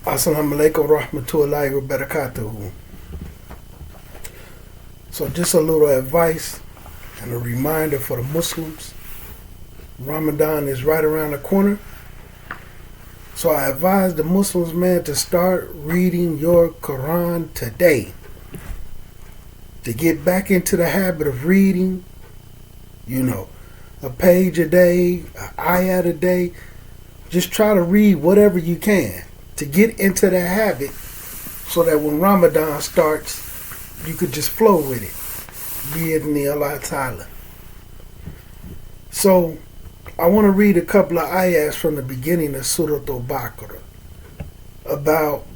Assalamu alaikum rahmatullahi wa barakatuhu. So just a little advice and a reminder for the Muslims. Ramadan is right around the corner. So I advise the Muslims, man, to start reading your Quran today. To get back into the habit of reading, a page a day, an ayat a day. Just try to read whatever you can to get into that habit so that when Ramadan starts, you could just flow with it. Be it in the Allah Ta'ala. So, I want to read a couple of ayahs from the beginning of Surah Al-Baqarah about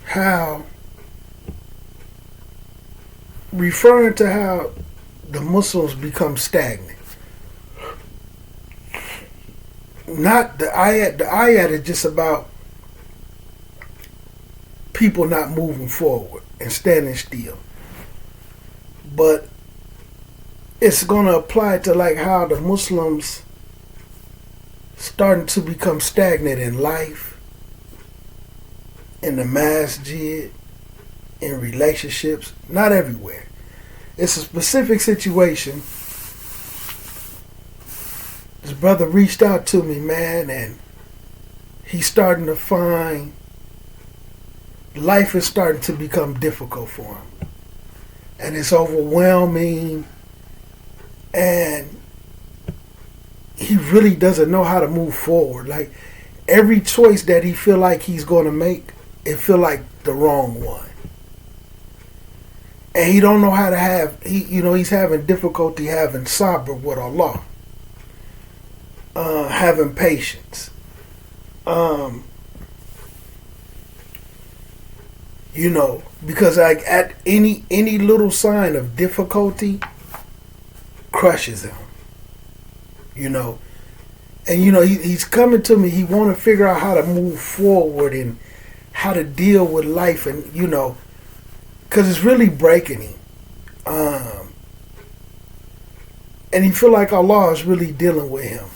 how, referring to how the Muslims become stagnant. Not the ayat is just about people not moving forward and standing still. But it's going to apply to like how the Muslims starting to become stagnant in life, in the masjid, in relationships, not everywhere. It's a specific situation. This brother reached out to me, man, and he's starting to find life is starting to become difficult for him. And it's overwhelming, and he really doesn't know how to move forward. Like, every choice that he feel like he's going to make, it feel like the wrong one. And he don't know how to have, he's having difficulty having sabr with Allah. Having patience. Because like at any little sign of difficulty crushes him. And he's coming to me, he want to figure out how to move forward and how to deal with life, and because it's really breaking him. And he feel like Allah is really dealing with him.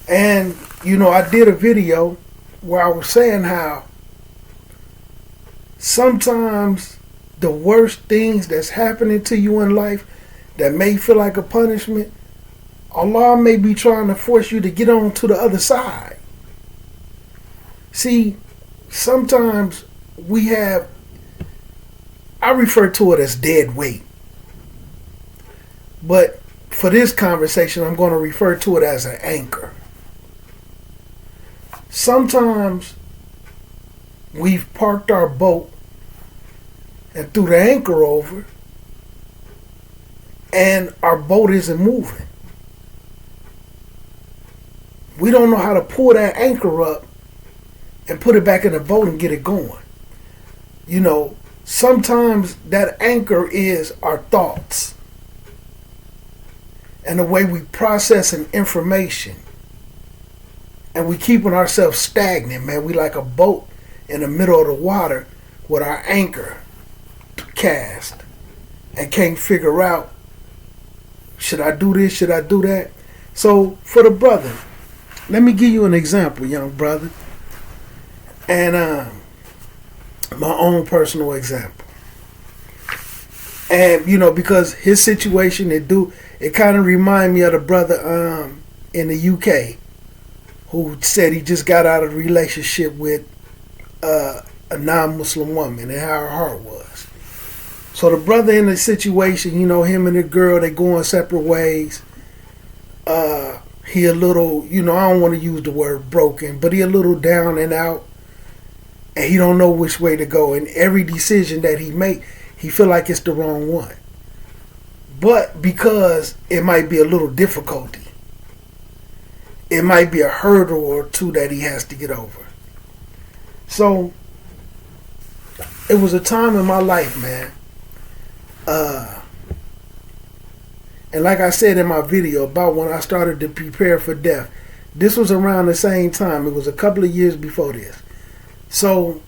And, I did a video where I was saying how sometimes the worst things that's happening to you in life that may feel like a punishment, Allah may be trying to force you to get on to the other side. See, sometimes I refer to it as dead weight. But for this conversation, I'm going to refer to it as an anchor. Sometimes we've parked our boat and threw the anchor over, and our boat isn't moving. We don't know how to pull that anchor up and put it back in the boat and get it going. Sometimes that anchor is our thoughts and the way we process an information. And we keeping ourselves stagnant, man. We like a boat in the middle of the water with our anchor cast and can't figure out, should I do this, should I do that? So for the brother, let me give you an example, young brother. And my own personal example. And, because his situation, it kind of remind me of the brother in the UK who said he just got out of a relationship with a non-Muslim woman and how her heart was. So the brother in the situation, him and the girl, they going separate ways. He a little, I don't want to use the word broken, but he a little down and out. And he don't know which way to go. And every decision that he make, he feel like it's the wrong one. But because it might be a little difficulty, it might be a hurdle or two that he has to get over. So, it was a time in my life, man. And like I said in my video about when I started to prepare for death, this was around the same time. It was a couple of years before this. So,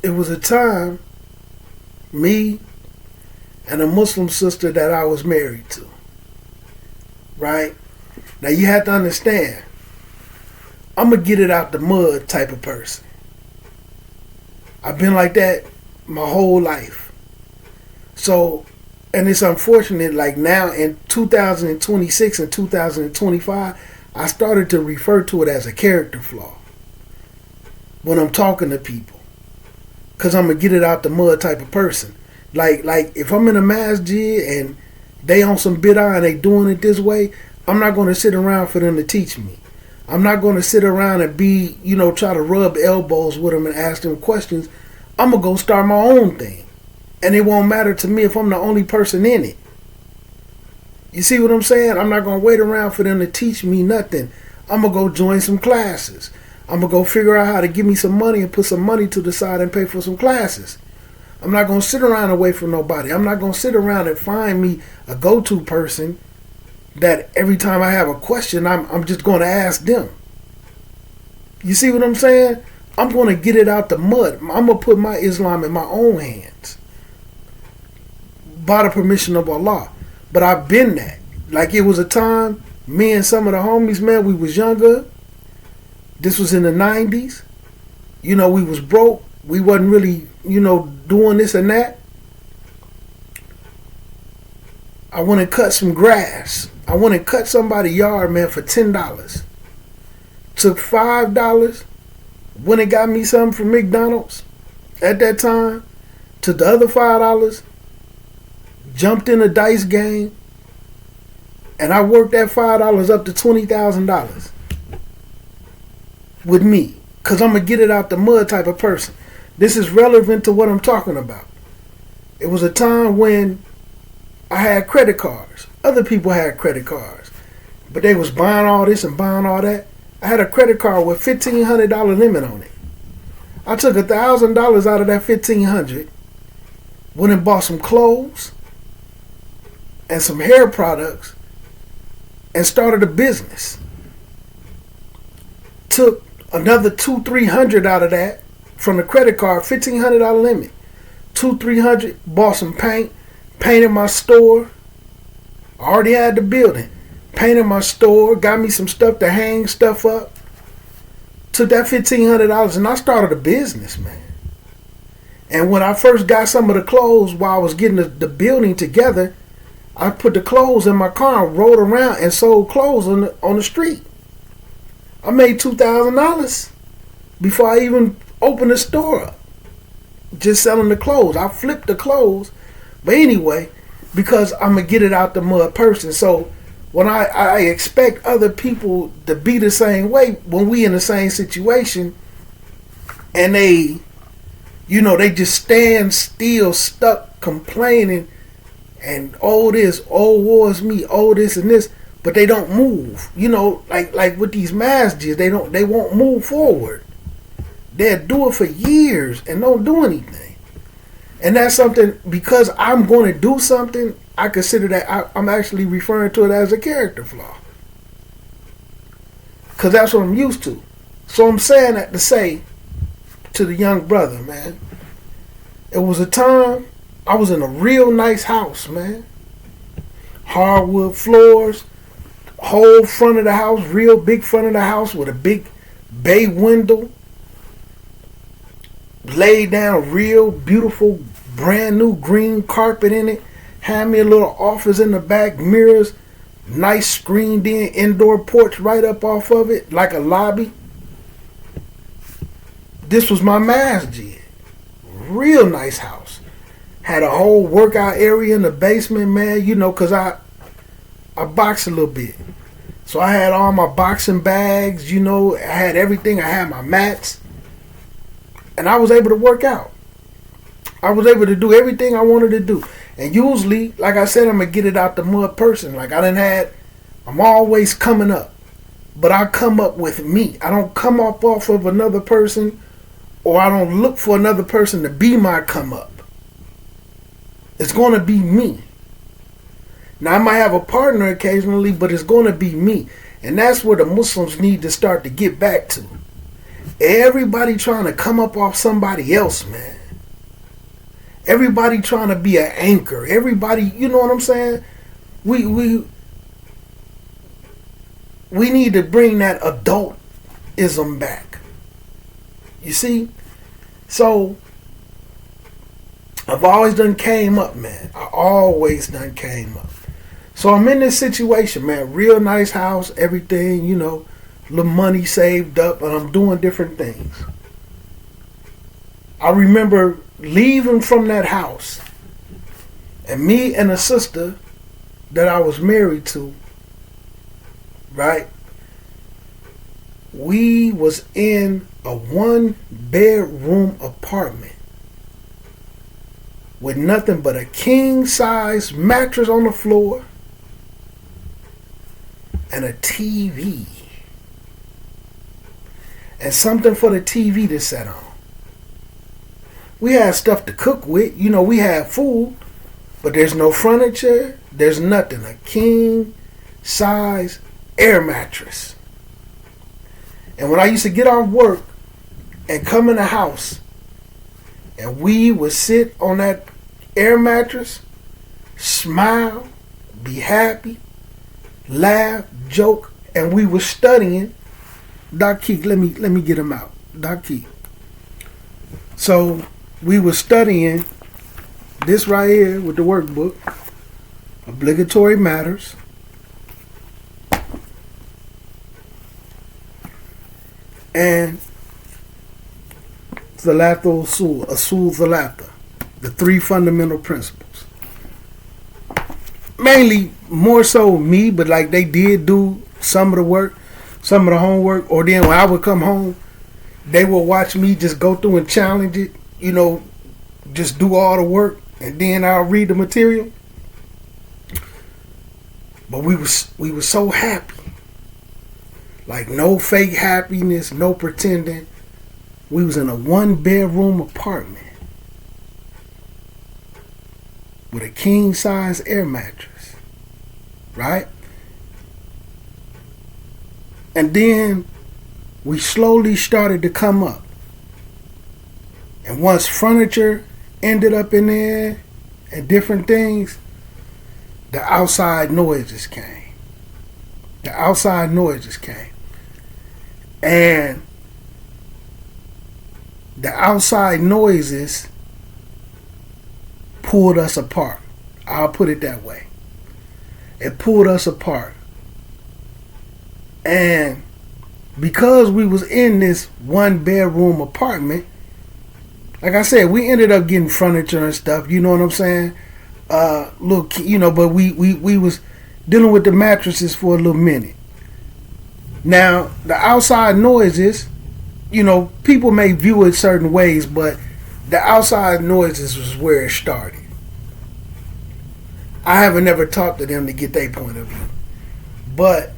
it was a time, me and a Muslim sister that I was married to. Right? Now, you have to understand, I'm a get it out the mud type of person. I've been like that my whole life. So, and it's unfortunate, like now in 2026 and 2025, I started to refer to it as a character flaw when I'm talking to people. Because I'm going to get it out the mud type of person. Like if I'm in a masjid and they on some bid'ah and they doing it this way, I'm not going to sit around for them to teach me. I'm not going to sit around and be, try to rub elbows with them and ask them questions. I'm going to go start my own thing. And it won't matter to me if I'm the only person in it. You see what I'm saying? I'm not going to wait around for them to teach me nothing. I'm going to go join some classes. I'm going to go figure out how to give me some money and put some money to the side and pay for some classes. I'm not going to sit around and wait for nobody. I'm not going to sit around and find me a go-to person that every time I have a question, I'm just going to ask them. You see what I'm saying? I'm going to get it out the mud. I'm going to put my Islam in my own hands by the permission of Allah. But I've been that. Like it was a time, me and some of the homies, man, we was younger. This was in the 90s. We was broke. We wasn't really, doing this and that. I went and cut some grass. I went and cut somebody's yard, man, for $10. Took $5. Went and got me something from McDonald's at that time. Took the other $5. Jumped in a dice game. And I worked that $5 up to $20,000. With me. Because I'm going to get it out the mud type of person. This is relevant to what I'm talking about. It was a time when I had credit cards. Other people had credit cards. But they was buying all this and buying all that. I had a credit card with $1,500 limit on it. I took $1,000 out of that $1,500. Went and bought some clothes. And some hair products. And started a business. Took another $200-$300 out of that from the credit card, $1,500 limit. $200-$300, bought some paint, painted my store. I already had the building. Painted my store, got me some stuff to hang stuff up. Took that $1,500 and I started a business, man. And when I first got some of the clothes while I was getting the building together, I put the clothes in my car and rode around and sold clothes on the street. I made $2,000 before I even opened the store up. Just selling the clothes. I flipped the clothes. But anyway, because I'm going to get it out the mud person. So when I expect other people to be the same way when we in the same situation and they just stand still, stuck, complaining and oh this, oh war is me, oh this and this. But they don't move, like with these masjids, they won't move forward. They'll do it for years and don't do anything. And that's something, because I'm going to do something, I consider that I'm actually referring to it as a character flaw. Because that's what I'm used to. So I'm saying that to say to the young brother, man, it was a time I was in a real nice house, man. Hardwood floors. Whole front of the house, real big front of the house with a big bay window. Laid down real beautiful brand new green carpet in it. Had me a little office in the back, mirrors, nice screened in indoor porch right up off of it, like a lobby. This was my masjid. Real nice house. Had a whole workout area in the basement, man, because I box a little bit. So I had all my boxing bags, I had everything. I had my mats. And I was able to work out. I was able to do everything I wanted to do. And usually, like I said, I'm going to get it out the mud person. Like I'm always coming up. But I come up with me. I don't come up off of another person, or I don't look for another person to be my come up. It's going to be me. Now, I might have a partner occasionally, but it's going to be me. And that's where the Muslims need to start to get back to. Everybody trying to come up off somebody else, man. Everybody trying to be an anchor. Everybody, you know what I'm saying? We need to bring that adult ism back. You see? So I've always done came up, man. I always done came up. So I'm in this situation, man. Real nice house, everything, you know, little money saved up, and I'm doing different things. I remember leaving from that house, and me and a sister that I was married to, right? We was in a 1-bedroom apartment with nothing but a king-size mattress on the floor and a TV. And something for the TV to set on. We had stuff to cook with. You know, we had food, but there's no furniture. There's nothing. A king-size air mattress. And when I used to get off work and come in the house, and we would sit on that air mattress, smile, be happy, laugh, joke, and we were studying. Doc Keek, let me get him out. Doc Keek. So we were studying this right here with the workbook, Obligatory Matters. And Thalatha Asul Thalatha, the 3 fundamental principles. Mainly, more so me, but like they did do some of the work, some of the homework, or then when I would come home, they would watch me just go through and challenge it, you know, just do all the work, and then I'll read the material. But we were so happy. Like no fake happiness, no pretending. We was in a 1-bedroom apartment with a king-size air mattress, right? And then we slowly started to come up. And once furniture ended up in there and different things, the outside noises came. The outside noises came. And the outside noises pulled us apart. I'll put it that way. It pulled us apart. And because we was in this 1-bedroom apartment, like I said, we ended up getting furniture and stuff, you know what I'm saying? Look, you know, but we was dealing with the mattresses for a little minute. Now, the outside noises, you know, people may view it certain ways, but the outside noises was where it started. I haven't ever talked to them to get their point of view. But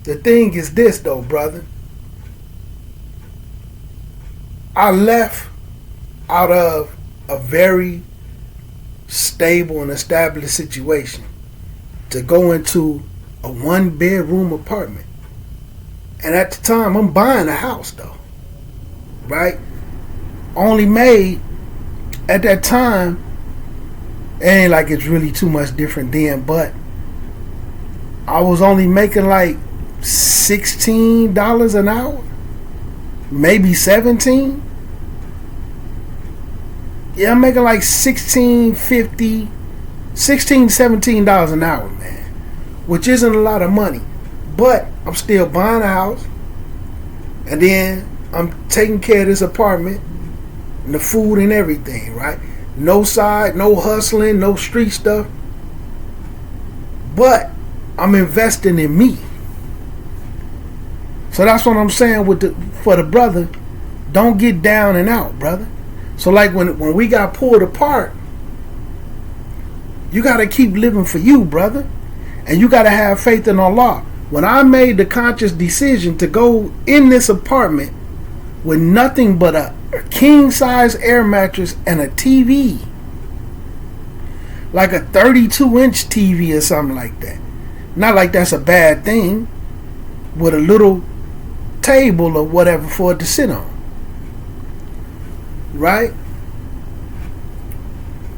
the thing is this, though, brother. I left out of a very stable and established situation to go into a 1-bedroom apartment. And at the time, I'm buying a house, though. Right? Only made, at that time, it ain't like it's really too much different then, but I was only making like $16 an hour. Maybe $17. Yeah, I'm making like $16.50, $17 an hour, man. Which isn't a lot of money. But I'm still buying a house. And then I'm taking care of this apartment and the food and everything, right? No side, no hustling, no street stuff. But I'm investing in me. So that's what I'm saying for the brother. Don't get down and out, brother. So like when we got pulled apart, you got to keep living for you, brother. And you got to have faith in Allah. When I made the conscious decision to go in this apartment with nothing but a king-size air mattress and a TV, like a 32-inch TV or something like that. Not like that's a bad thing, with a little table or whatever for it to sit on. Right?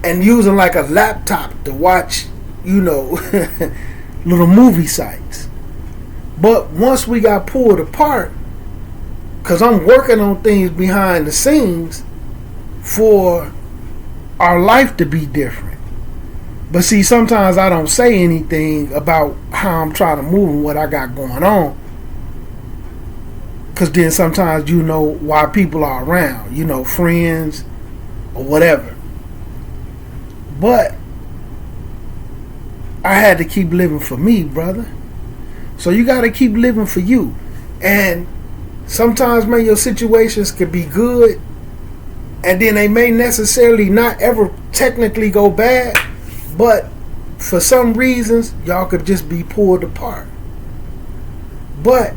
And using like a laptop to watch, you know, little movie sites. But once we got pulled apart, Because I'm working on things behind the scenes for our life to be different. But see, sometimes I don't say anything about how I'm trying to move and what I got going on. Because then sometimes you know why people are around, friends or whatever. But I had to keep living for me, brother. So you got to keep living for you. And sometimes, man, your situations could be good, and then they may necessarily not ever technically go bad, but for some reasons, y'all could just be pulled apart. But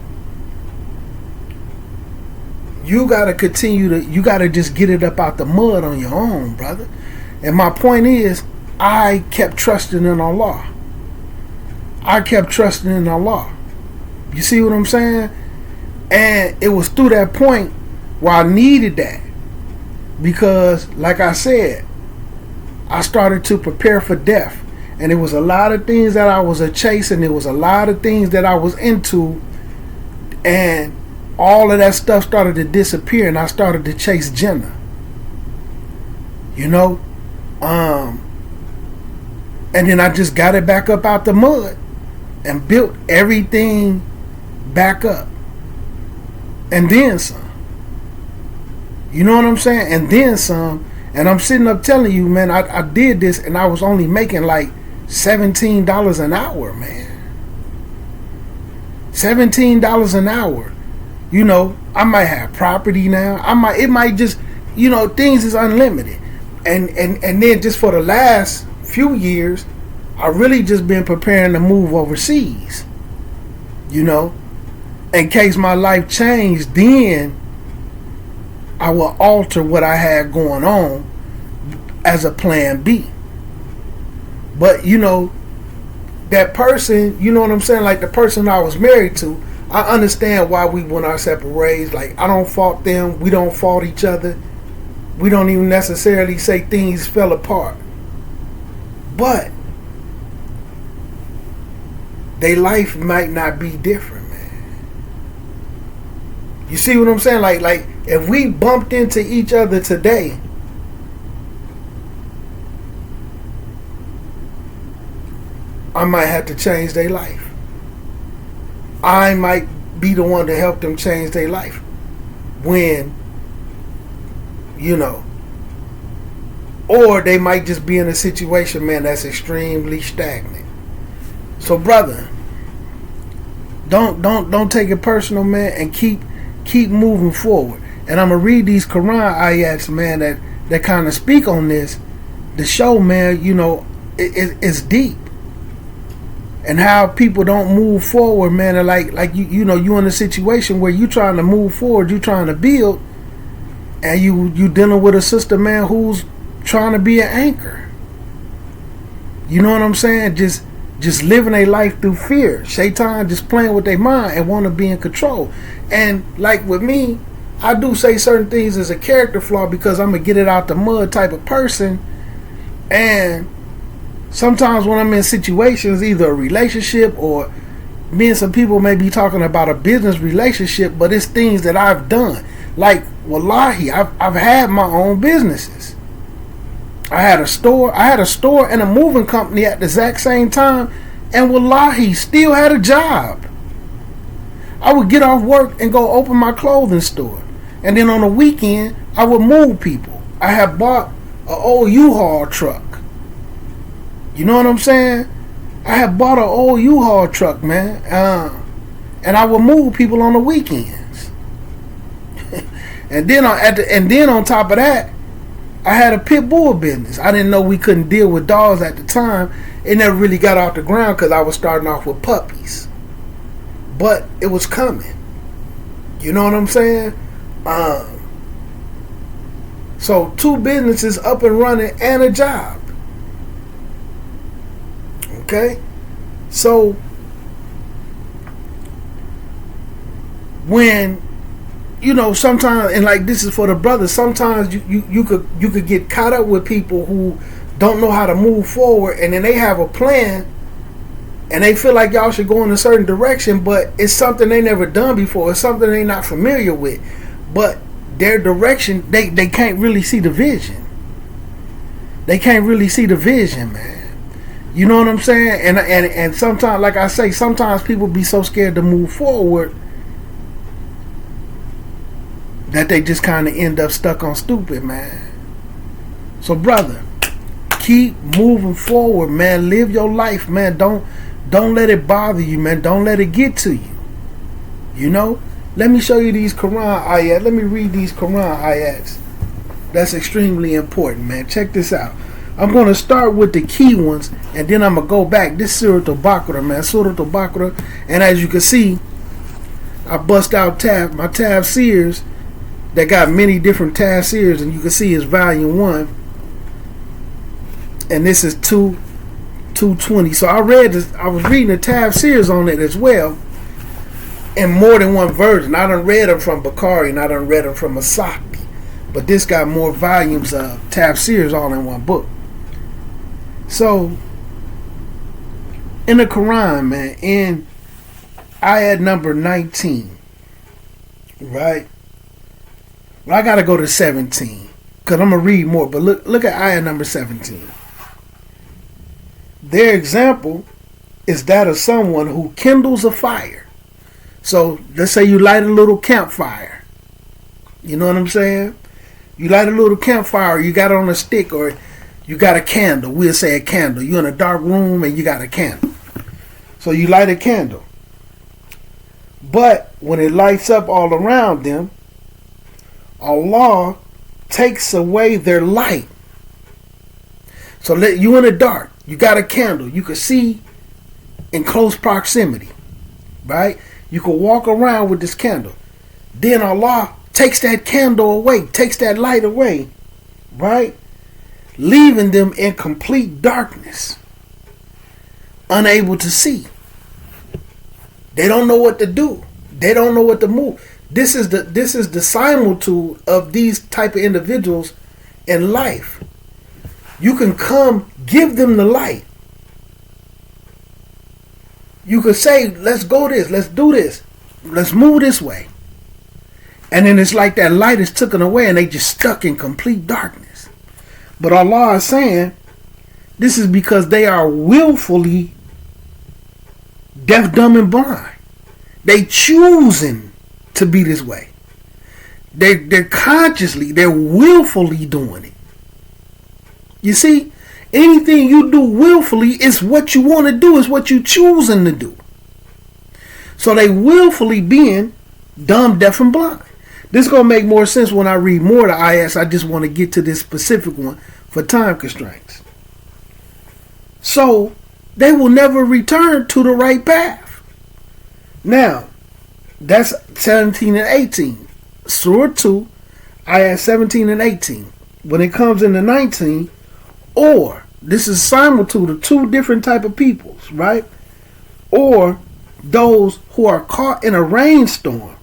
you got to you got to just get it up out the mud on your own, brother. And my point is, I kept trusting in Allah. I kept trusting in Allah. You see what I'm saying? And it was through that point where I needed that. Because, like I said, I started to prepare for death. And it was a lot of things that I was chasing. It was a lot of things that I was into. And all of that stuff started to disappear. And I started to chase Jannah. And then I just got it back up out the mud and built everything back up. And then some. You know what I'm saying? And then some. And I'm sitting up telling you, man, I did this and I was only making like $17 an hour, man. $17 an hour. I might have property now. It might just, things is unlimited. And then just for the last few years, I really just been preparing to move overseas. In case my life changed, then I will alter what I had going on as a plan B. But that person, you know what I'm saying, like the person I was married to, I understand why we went our separate ways. Like, I don't fault them, we don't fault each other. We don't even necessarily say things fell apart. But their life might not be different, man. You see what I'm saying? Like if we bumped into each other today, I might have to change their life. I might be the one to help them change their life. When, or they might just be in a situation, man, that's extremely stagnant. So, brother, don't take it personal, man, and keep moving forward. And I'm gonna read these Quran ayats, man, that kind of speak on this to show, man, it's deep. And how people don't move forward, man, and like you in a situation where you trying to move forward, you trying to build, and you dealing with a sister, man, who's trying to be an anchor. You know what I'm saying? Just living a life through fear. Shaitan just playing with their mind and want to be in control. And like with me, I do say certain things as a character flaw because I'm a get it out the mud type of person. And sometimes when I'm in situations, either a relationship or me and some people may be talking about a business relationship, but it's things that I've done. Like, wallahi, I've had my own businesses. I had a store and a moving company at the exact same time, and wallahi, still had a job. I would get off work and go open my clothing store, and then on the weekend I would move people. I had bought an old U-Haul truck. You know what I'm saying? I had bought an old U-Haul truck, man, and I would move people on the weekends. and then on top of that, I had a pit bull business. I didn't know we couldn't deal with dogs at the time. It never really got off the ground because I was starting off with puppies. But it was coming. You know what I'm saying? So 2 businesses up and running and a job. Okay? So when sometimes, and like this is for the brothers, sometimes you could get caught up with people who don't know how to move forward, and then they have a plan and they feel like y'all should go in a certain direction, but it's something they never done before. It's something they not familiar with. But their direction, they can't really see the vision. They can't really see the vision, man. You know what I'm saying? And sometimes, like I say, sometimes people be so scared to move forward that they just kind of end up stuck on stupid, man. So, brother, keep moving forward, man. Live your life, man. Don't let it bother you, man. Don't let it get to you. You know? Let me show you these Quran ayats. Let me read these Quran ayats. That's extremely important, man. Check this out. I'm going to start with the key ones, and then I'm going to go back. This Surah Al-Baqarah, man. Surah Al-Baqarah. And as you can see, I bust out my tafsirs that got many different tafsirs, and you can see it's volume 1. And this is 220. So I was reading the tafsirs on it as well, in more than one version. I done read them from Bukhari, and I done read them from Asaki. But this got more volumes of tafsirs all in one book. So, in the Quran, man, in ayat number 19, right? Well, I got to go to 17, because I'm going to read more. But look at ayat number 17. Their example is that of someone who kindles a fire. So, let's say you light a little campfire. You know what I'm saying? You light a little campfire, you got it on a stick, or you got a candle. We'll say a candle. You're in a dark room and you got a candle. So you light a candle. But when it lights up all around them, Allah takes away their light. So you in the dark. You got a candle. You can see in close proximity. Right? You can walk around with this candle. Then Allah takes that candle away, takes that light away, right? Leaving them in complete darkness, unable to see. They don't know what to do. They don't know what to move. This is the similitude of these type of individuals in life. You can come, give them the light. You could say, let's go this, let's do this, let's move this way. And then it's like that light is taken away and they just stuck in complete darkness. But Allah is saying this is because they are willfully deaf, dumb, and blind. They choosing to be this way. They're consciously, they're willfully doing it. You see, anything you do willfully is what you want to do, is what you choosing to do. So they willfully being dumb, deaf, and blind. This is going to make more sense when I read more of the ayats. I just want to get to this specific one for time constraints. So, they will never return to the right path. Now, that's 17 and 18. Surah 2, ayat 17 and 18. When it comes into 19, or, this is similitude of two different type of peoples, right? Or, those who are caught in a rainstorm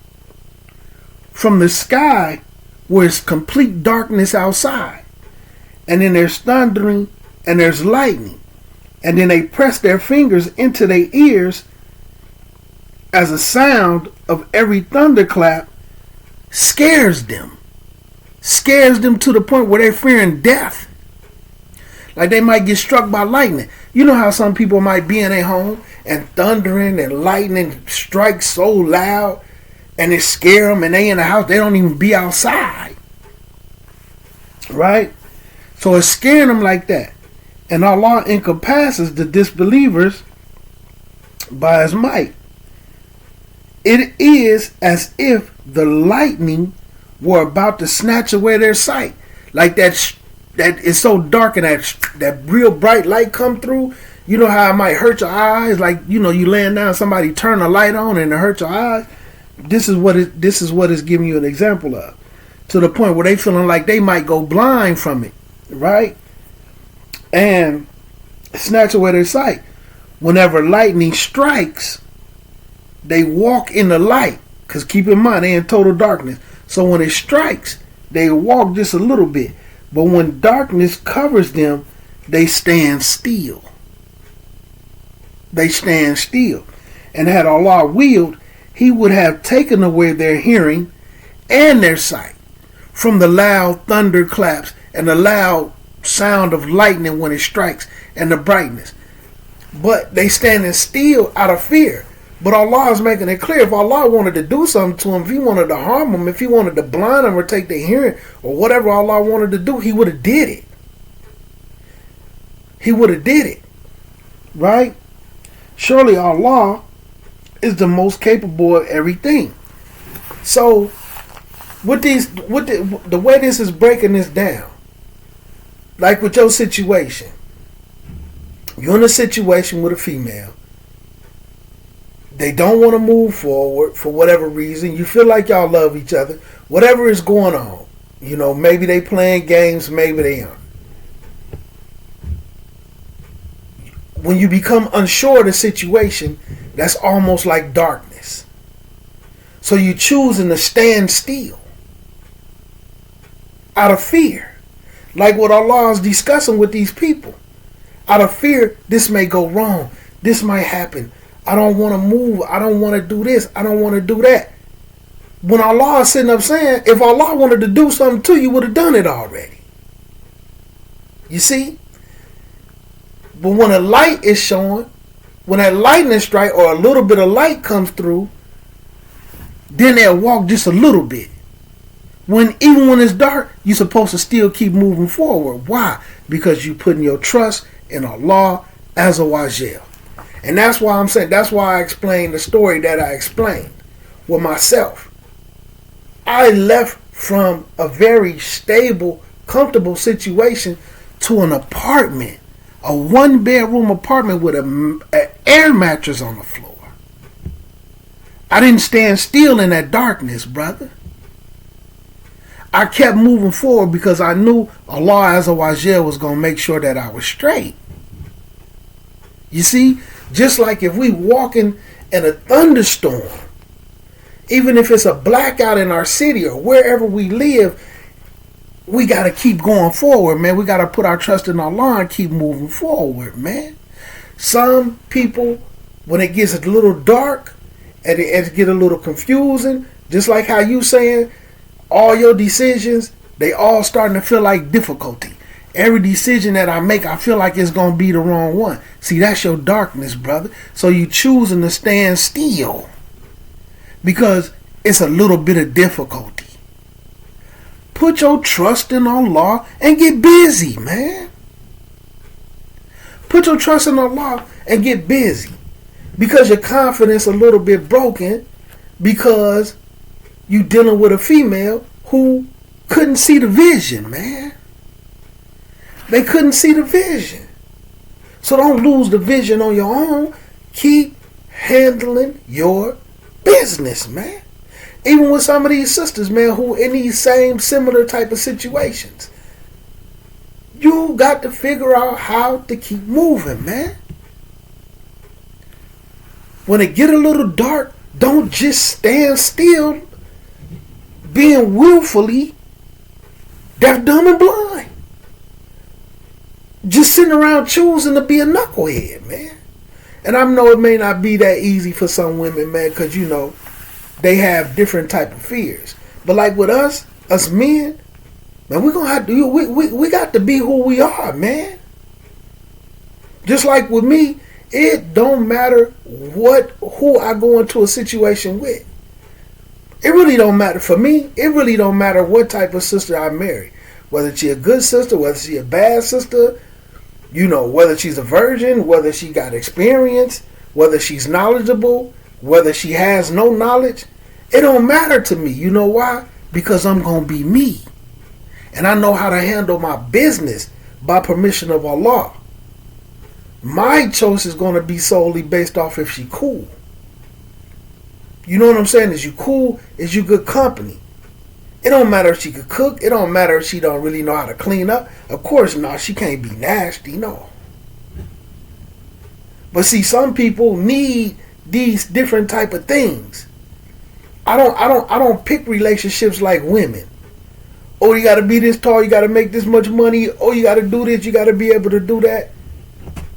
from the sky where it's complete darkness outside, and then there's thundering and there's lightning, and then they press their fingers into their ears as a sound of every thunderclap scares them to the point where they're fearing death, like they might get struck by lightning. You know how some people might be in their home and thundering and lightning strikes so loud and it scare them, and they in the house, they don't even be outside. Right? So it's scaring them like that. And Allah encompasses the disbelievers by His might. It is as if the lightning were about to snatch away their sight. Like that is so dark, and that real bright light come through. You know how it might hurt your eyes? Like, you know, you laying down, somebody turn a light on and it hurt your eyes. This is what it's giving you an example of, to the point where they feeling like they might go blind from it, right? And snatch away their sight. Whenever lightning strikes, they walk in the light, because keep in mind, they're in total darkness. So when it strikes, they walk just a little bit. But when darkness covers them, they stand still. they stand still. And had Allah willed, He would have taken away their hearing and their sight from the loud thunderclaps and the loud sound of lightning when it strikes and the brightness. But they standing still out of fear. But Allah is making it clear, if Allah wanted to do something to them, if He wanted to harm them, if He wanted to blind them or take their hearing or whatever Allah wanted to do, He would have did it. He would have did it. Right? Surely Allah is the most capable of everything. So, the way this is breaking this down, like with your situation, you're in a situation with a female. They don't want to move forward for whatever reason. You feel like y'all love each other. Whatever is going on. You know, maybe they playing games, maybe they aren't. When you become unsure of the situation, that's almost like darkness. So you're choosing to stand still out of fear. Like what Allah is discussing with these people. Out of fear, this may go wrong. This might happen. I don't want to move. I don't want to do this. I don't want to do that. When Allah is sitting up saying, if Allah wanted to do something to you, would have done it already. You see? But when a light is showing, when that lightning strike or a little bit of light comes through, then they'll walk just a little bit. Even when it's dark, you're supposed to still keep moving forward. Why? Because you're putting your trust in Allah Azza wa Jal. And that's why I'm saying, that's why I explained the story that I explained with myself. I left from a very stable, comfortable situation to an apartment, a 1-bedroom apartment with an air mattress on the floor. I didn't stand still in that darkness, brother. I kept moving forward because I knew Allah Azza wa Jal was going to make sure that I was straight. You see, just like if we walking in a thunderstorm, even if it's a blackout in our city or wherever we live, we got to keep going forward, man. We got to put our trust in Allah and keep moving forward, man. Some people, when it gets a little dark and it get a little confusing, just like how you saying, all your decisions, they all starting to feel like difficulty. Every decision that I make, I feel like it's going to be the wrong one. See, that's your darkness, brother. So you choosing to stand still because it's a little bit of difficulty. Put your trust in Allah and get busy, man. Put your trust in Allah and get busy because your confidence a little bit broken because you dealing with a female who couldn't see the vision, man. They couldn't see the vision. So don't lose the vision on your own. Keep handling your business, man. Even with some of these sisters, man, who in these same similar type of situations. You got to figure out how to keep moving, man. When it get a little dark, don't just stand still being willfully deaf, dumb, and blind. Just sitting around choosing to be a knucklehead, man. And I know it may not be that easy for some women, man, because, you know, they have different type of fears. But like with us men, man, we're going to have to, we got to be who we are, man. Just like with me, it don't matter who I go into a situation with. It really don't matter. For me, it really don't matter what type of sister I marry. Whether she a good sister, whether she a bad sister, you know, whether she's a virgin, whether she got experience, whether she's knowledgeable, whether she has no knowledge. It don't matter to me. You know why? Because I'm going to be me. And I know how to handle my business by permission of Allah. My choice is going to be solely based off if she cool. You know what I'm saying? Is you cool? Is you good company? It don't matter if she could cook. It don't matter if she don't really know how to clean up. Of course, no, she can't be nasty, no. But see, some people need these different type of things. I don't pick relationships like women. Oh, you got to be this tall. You got to make this much money. Oh, you got to do this. You got to be able to do that.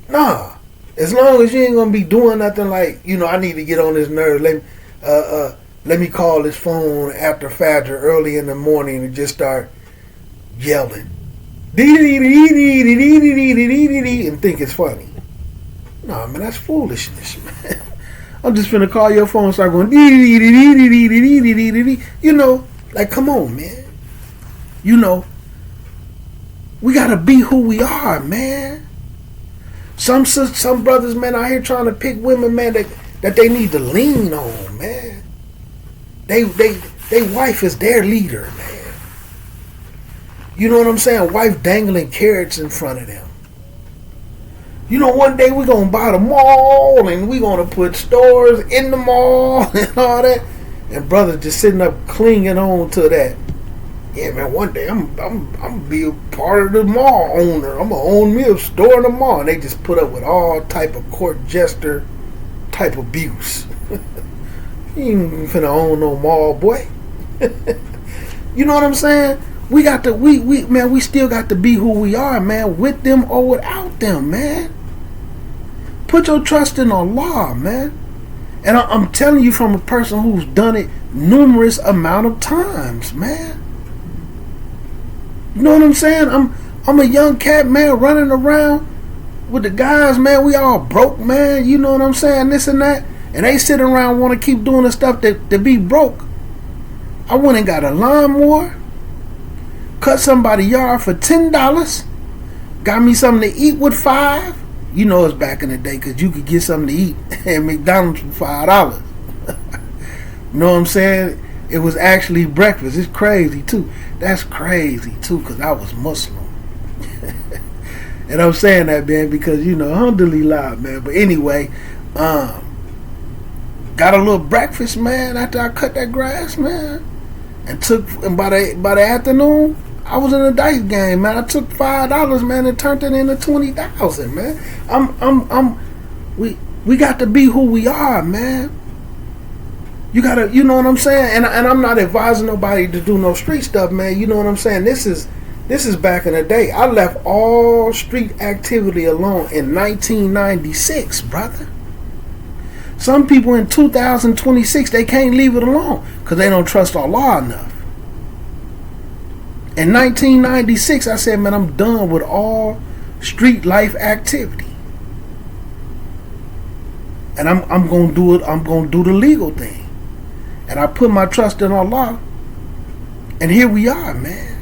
Nah, As long as you ain't gonna be doing nothing like, I need to get on this nerve. Let me call this phone after Fajr early in the morning and just start yelling. And think it's funny. No, man, that's foolishness, man. I'm just finna call your phone and start going, like, come on, man. We gotta be who we are, man. Some brothers, man, out here trying to pick women, man, that they need to lean on, man. They wife is their leader, man. You know what I'm saying? Wife dangling carrots in front of them. One day we're going to buy the mall and we're going to put stores in the mall and all that. And brothers just sitting up clinging on to that. Yeah, man, one day I'm going to be a part of the mall owner. I'm going to own me a store in the mall. And they just put up with all type of court jester type abuse. You ain't finna own no mall, boy. You know what I'm saying? We still got to be who we are, man, with them or without them, man. Put your trust in Allah, man. And I'm telling you from a person who's done it numerous amount of times, man. You know what I'm saying? I'm a young cat, man, running around with the guys, man. We all broke, man. You know what I'm saying? This and that. And they sit around want to keep doing the stuff that be broke. I went and got a lawnmower, cut somebody's yard for $10, got me something to eat with $5. You know it's back in the day because you could get something to eat at McDonald's for $5. You know what I'm saying? It was actually breakfast. It's crazy too. That's crazy too because I was Muslim. And I'm saying that, man, because, alhamdulillah, man. But anyway, got a little breakfast, man, after I cut that grass, man. And by the afternoon, I was in a dice game, man. I took $5, man, and turned it into $20,000, man. We got to be who we are, man. You gotta, you know what I'm saying? And I'm not advising nobody to do no street stuff, man. You know what I'm saying? This is back in the day. I left all street activity alone in 1996, brother. Some people in 2026, they can't leave it alone because they don't trust Allah enough. In 1996, I said, man, I'm done with all street life activity. And I'm going to do it. I'm going to do the legal thing. And I put my trust in Allah. And here we are, man.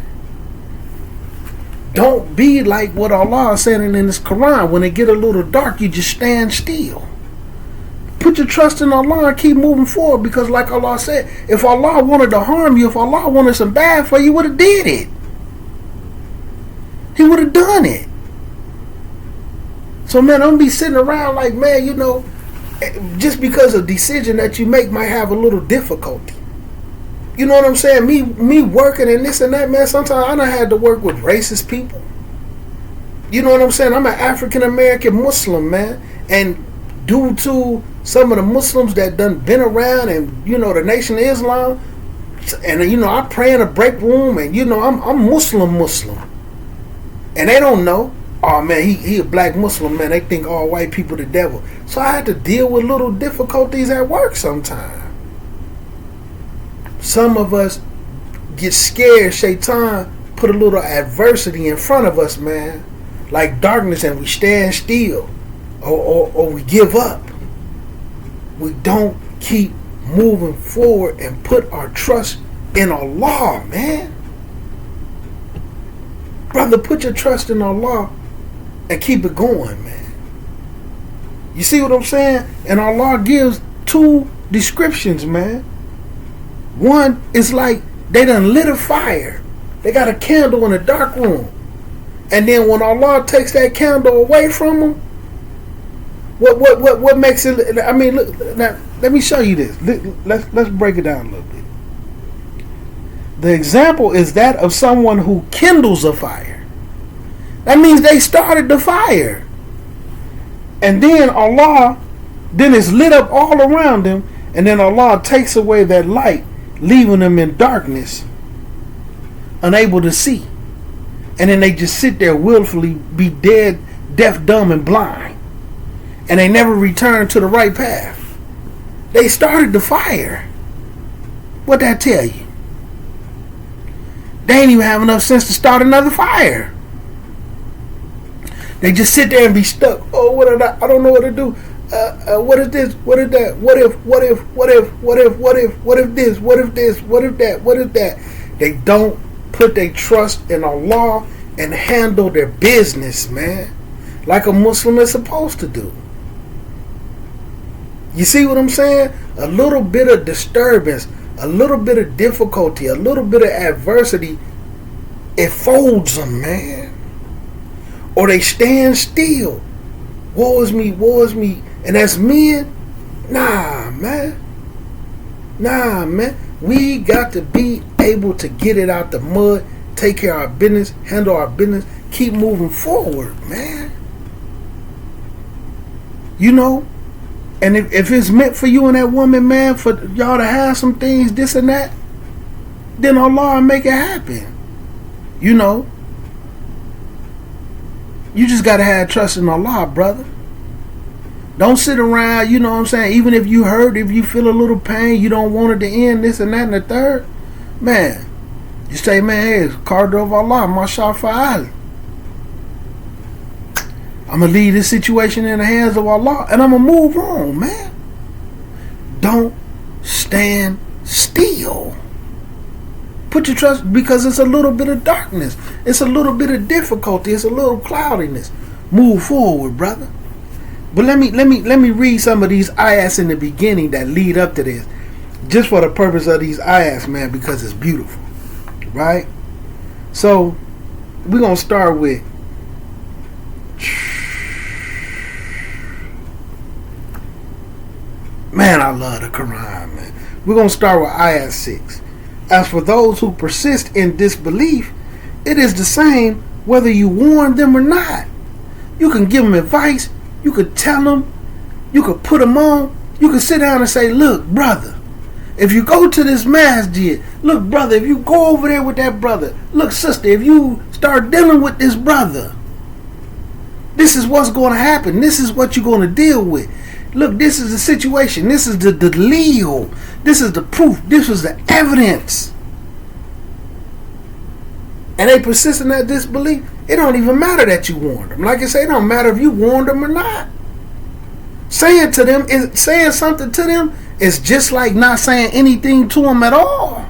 Don't be like what Allah is saying in His Quran. When it get a little dark, you just stand still. Put your trust in Allah and keep moving forward, because like Allah said, if Allah wanted to harm you, if Allah wanted some bad for you, He would have did it. He would have done it. So, man, don't be sitting around like, man, just because a decision that you make might have a little difficulty. You know what I'm saying? Me working and this and that, man, sometimes I done had to work with racist people. You know what I'm saying? I'm an African American Muslim, man. And due to some of the Muslims that done been around and, the Nation of Islam, and, I pray in a break room and, I'm Muslim. And they don't know. Oh, man, he a black Muslim, man. They think all white people the devil. So I had to deal with little difficulties at work sometimes. Some of us get scared. Shaitan put a little adversity in front of us, man. Like darkness, and we stand still. Or we give up. We don't keep moving forward and put our trust in Allah, man. Brother, put your trust in Allah and keep it going, man. You see what I'm saying? And Allah gives two descriptions, man. One is like they done lit a fire. They got a candle in a dark room. And then when Allah takes that candle away from them, what makes it? I mean, look. Now, let me show you this. Let's break it down a little bit. The example is that of someone who kindles a fire. That means they started the fire, and then it's lit up all around them, and then Allah takes away that light, leaving them in darkness, unable to see, and then they just sit there willfully, be dead, deaf, dumb, and blind. and they never returned to the right path. They started the fire. What that tell you? They ain't even have enough sense to start another fire. They just sit there and be stuck. Oh, what did I don't know what to do. What is this? What is that? What if this? What if this? What if that? What if that? They don't put their trust in Allah and handle their business, man, like a Muslim is supposed to do. You see what I'm saying? A little bit of disturbance, a little bit of difficulty, a little bit of adversity, it folds them, man. Or they stand still. Woe is me, woe is me. And as men, nah, man. We got to be able to get it out the mud, take care of our business, handle our business, keep moving forward, man. You know? And if it's meant for you and that woman, man, for y'all to have some things, this and that, then Allah will make it happen. You know? You just got to have trust in Allah, brother. Don't sit around, you know what I'm saying, even if you hurt, if you feel a little pain, you don't want it to end, this and that and the third, man, you say, man, hey, it's Qadr of Allah, Masha Fa'al. I'm going to leave this situation in the hands of Allah and I'm going to move on, man. Don't stand still. Put your trust, because it's a little bit of darkness. It's a little bit of difficulty. It's a little cloudiness. Move forward, brother. But let me read some of these ayats in the beginning that lead up to this. Just for the purpose of these ayats, man, because it's beautiful. Right? So, we're going to start with man, I love the Quran, man. We're going to start with ayat 6. As for those who persist in disbelief, it is the same whether you warn them or not. You can give them advice, you could tell them, you could put them on, you could sit down and say, look, brother, if you go to this masjid, look, brother, if you go over there with that brother, look, sister, if you start dealing with this brother, this is what's going to happen. This is what you're going to deal with. Look, this is the situation. This is the dalil. This is the proof. This is the evidence. And they persist in that disbelief. It don't even matter that you warned them. Like I say, it don't matter if you warned them or not. Saying something to them is just like not saying anything to them at all.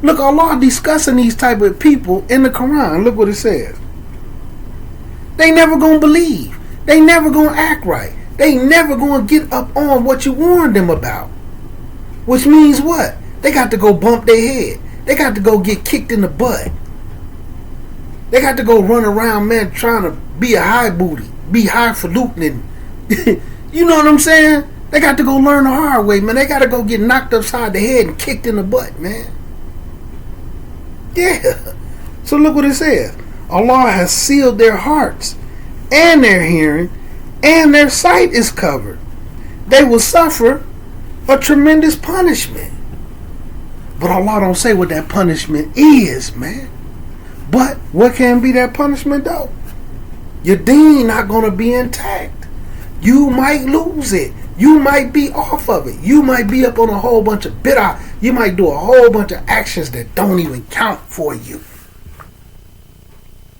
Look, Allah discussing these type of people in the Quran. Look what it says. They never gonna believe. They never gonna act right. They never gonna get up on what you warned them about. Which means what? They got to go bump their head. They got to go get kicked in the butt. They got to go run around, man, trying to be a high booty, be highfalutin. You know what I'm saying? They got to go learn the hard way, man. They got to go get knocked upside the head and kicked in the butt, man. Yeah. So look what it says. Allah has sealed their hearts and their hearing, and their sight is covered. They will suffer a tremendous punishment. But Allah don't say what that punishment is, man. But what can be that punishment though? Your deen not going to be intact. You might lose it. You might be off of it. You might be up on a whole bunch of bid'ah. You might do a whole bunch of actions that don't even count for you.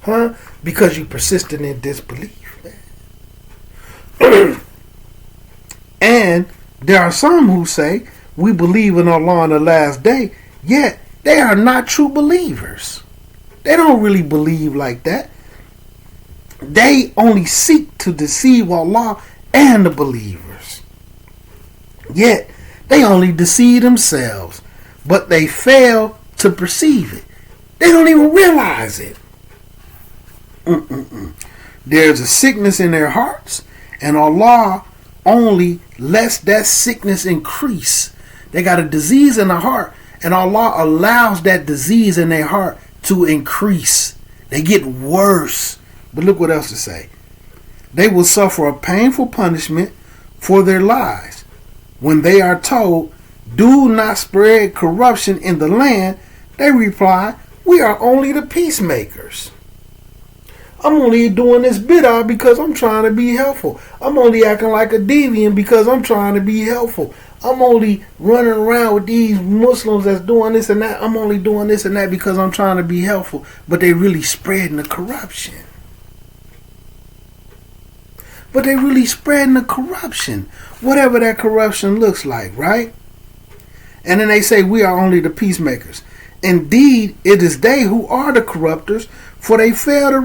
Huh? Because you persisted in disbelief. And there are some who say, we believe in Allah on the last day, yet they are not true believers. They don't really believe like that. They only seek to deceive Allah and the believers. Yet they only deceive themselves, but they fail to perceive it. They don't even realize it. There's a sickness in their hearts, and Allah only lets that sickness increase. They got a disease in the heart, and Allah allows that disease in their heart to increase. They get worse. But look what else to say. They will suffer a painful punishment for their lies. When they are told, do not spread corruption in the land, they reply, we are only the peacemakers. I'm only doing this bid'ah because I'm trying to be helpful. I'm only acting like a deviant because I'm trying to be helpful. I'm only running around with these Muslims that's doing this and that. I'm only doing this and that because I'm trying to be helpful. But they really spreading the corruption. Whatever that corruption looks like, right? And then they say we are only the peacemakers. Indeed, it is they who are the corruptors, for they fail to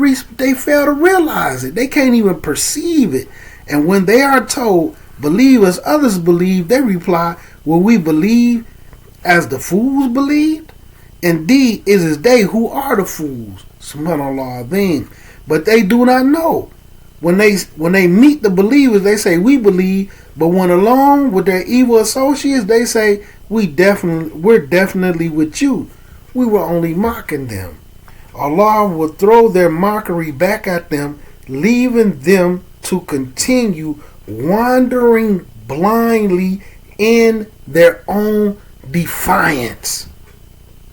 realize it. They can't even perceive it. And when they are told, believe as others believe, they reply, will we believe as the fools believed? Indeed, it is they who are the fools. Subhanallah azim. But they do not know. When they meet the believers, they say, we believe. But when alone with their evil associates, they say, we're definitely with you. We were only mocking them. Allah will throw their mockery back at them, leaving them to continue wandering blindly in their own defiance.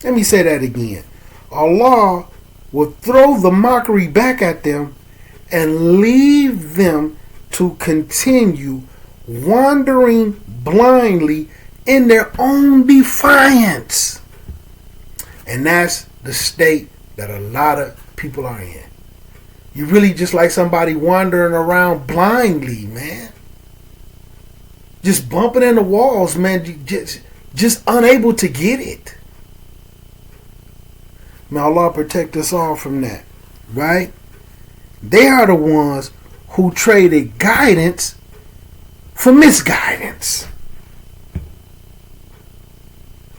Let me say that again. Allah will throw the mockery back at them and leave them to continue wandering blindly in their own defiance. And that's the state that a lot of people are in. You really just like somebody wandering around blindly, man. Just bumping into walls, man. Just unable to get it. May Allah protect us all from that, right? They are the ones who traded guidance for misguidance.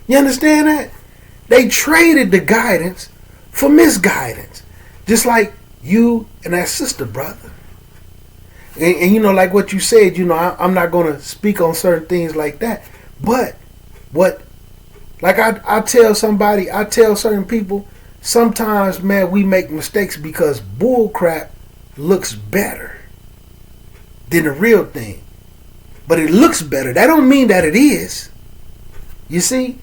You understand that? They traded the guidance for misguidance. Just like you and that sister, brother. And you know, like what you said, you know, I'm not going to speak on certain things like that. But like I tell certain people, sometimes, man, we make mistakes because bull crap looks better than the real thing. But it looks better. That don't mean that it is. You see?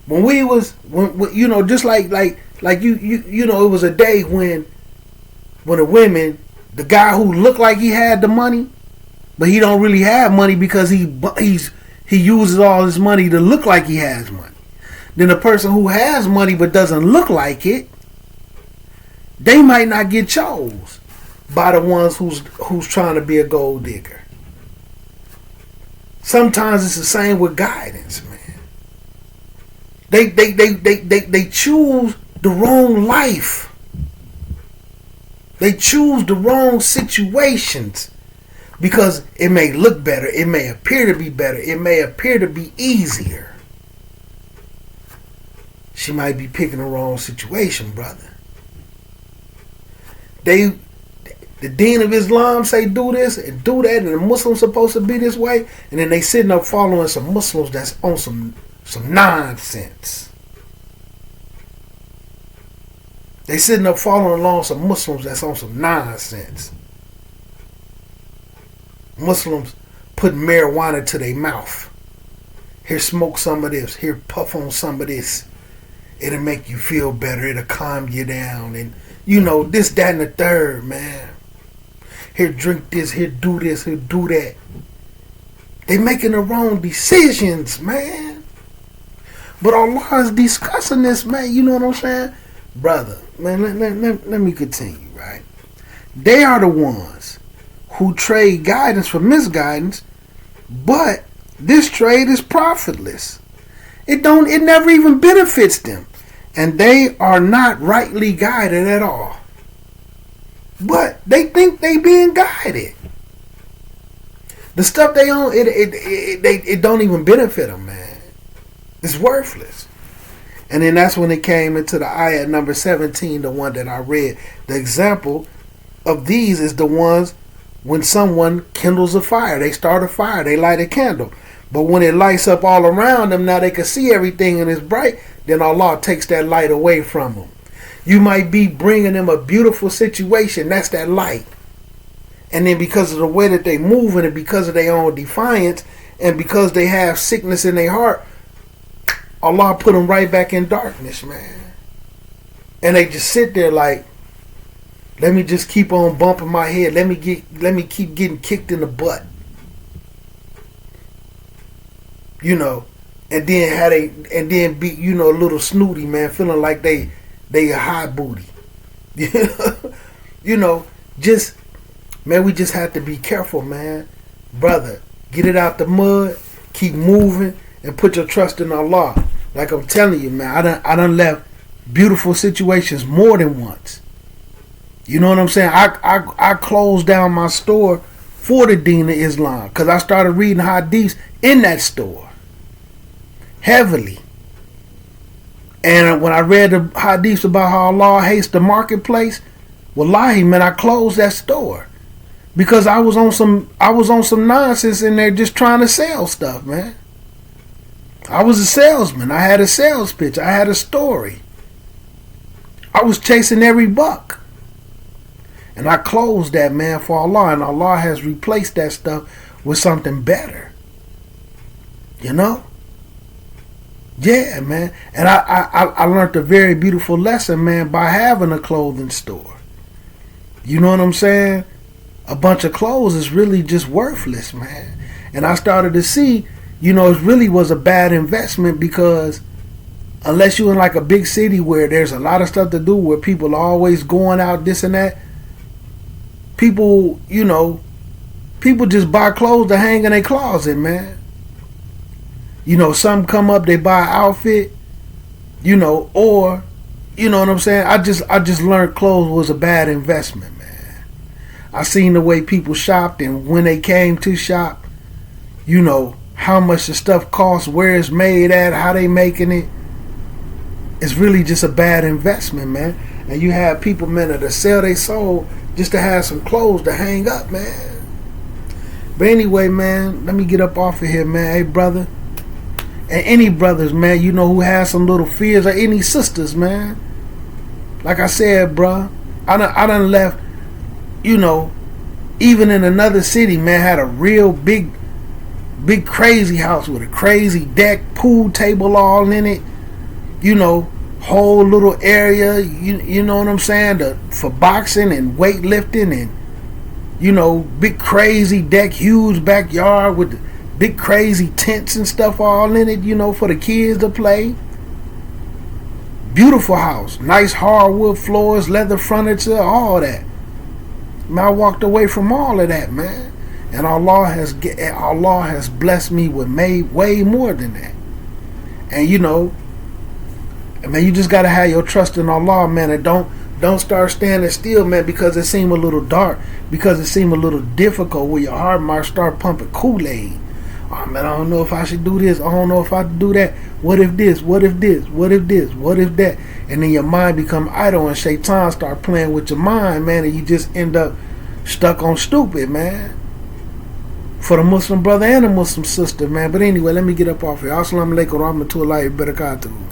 When you know, just like you know, it was a day when the women, the guy who looked like he had the money, but he don't really have money because he uses all his money to look like he has money. Then the person who has money but doesn't look like it, they might not get chose by the ones who's trying to be a gold digger. Sometimes it's the same with guidance, man. They choose the wrong life. They choose the wrong situations because it may look better. It may appear to be better. It may appear to be easier. She might be picking the wrong situation, brother. The Deen of Islam say do this and do that, and the Muslims supposed to be this way, and then they sitting up following some Muslims that's on some nonsense. They sitting up following along some Muslims that's on some nonsense. Muslims put marijuana to their mouth. Here, smoke some of this. Here, puff on some of this. It'll make you feel better. It'll calm you down. And, you know, this, that, and the third, man. Here, drink this. Here, do this. Here, do that. They making the wrong decisions, man. But Allah is discussing this, man. You know what I'm saying? Brother, man, let me continue, right? They are the ones who trade guidance for misguidance, but this trade is profitless. It never even benefits them. And they are not rightly guided at all. But they think they being guided. The stuff they own, it don't even benefit them, man. It's worthless. And then that's when it came into the ayat number 17, the one that I read. The example of these is the ones when someone kindles a fire. They start a fire, they light a candle. But when it lights up all around them, now they can see everything and it's bright, then Allah takes that light away from them. You might be bringing them a beautiful situation, that's that light. And then because of the way that they move and because of their own defiance and because they have sickness in their heart, Allah put them right back in darkness, man. and they just sit there like, let me just keep on bumping my head. Let me keep getting kicked in the butt. You know, and then be, you know, a little snooty, man, feeling like they a high booty. You know, just, man, we just have to be careful, man. Brother, get it out the mud, keep moving, and put your trust in Allah. Like I'm telling you, man, I done left beautiful situations more than once. You know what I'm saying? I closed down my store for the Deen of Islam because I started reading hadiths in that store heavily. And when I read the hadiths about how Allah hates the marketplace, wallahi, man, I closed that store because I was on some nonsense in there just trying to sell stuff, man. I was a salesman. I had a sales pitch. I had a story. I was chasing every buck. And I closed that, man, for Allah. And Allah has replaced that stuff with something better. You know? Yeah, man. And I learned a very beautiful lesson, man, by having a clothing store. You know what I'm saying? A bunch of clothes is really just worthless, man. And I started to see, you know, it really was a bad investment because unless you're in like a big city where there's a lot of stuff to do, where people are always going out, this and that, people, you know, people just buy clothes to hang in their closet, man. You know, some come up, they buy an outfit, you know, or, you know what I'm saying? I just learned clothes was a bad investment, man. I seen the way people shopped, and when they came to shop, you know, how much the stuff costs, where it's made at, how they making it. It's really just a bad investment, man. And you have people, man, that sell their soul just to have some clothes to hang up, man. But anyway, man, let me get up off of here, man. Hey, brother. And any brothers, man, you know, who has some little fears, or any sisters, man. Like I said, bruh, I done left, you know, even in another city, man, had a real big crazy house with a crazy deck, pool table all in it. You know, whole little area, you know what I'm saying, for boxing and weightlifting, and, you know, big crazy deck, huge backyard with big crazy tents and stuff all in it, you know, for the kids to play. Beautiful house, nice hardwood floors, leather furniture, all that. Man, I walked away from all of that, man. And Allah has blessed me with way more than that. And you know, man, you just gotta have your trust in Allah, man, and don't start standing still, man, because it seems a little dark, because it seems a little difficult, where your heart might start pumping Kool-Aid. Oh man, I don't know if I should do this. I don't know if I should do that. What if this? What if this? What if this? What if that? And then your mind become idle, and Shaitan start playing with your mind, man, and you just end up stuck on stupid, man. For the Muslim brother and the Muslim sister, man. But anyway, let me get up off here. Assalamu alaikum wa rahmatullahi wa barakatuh.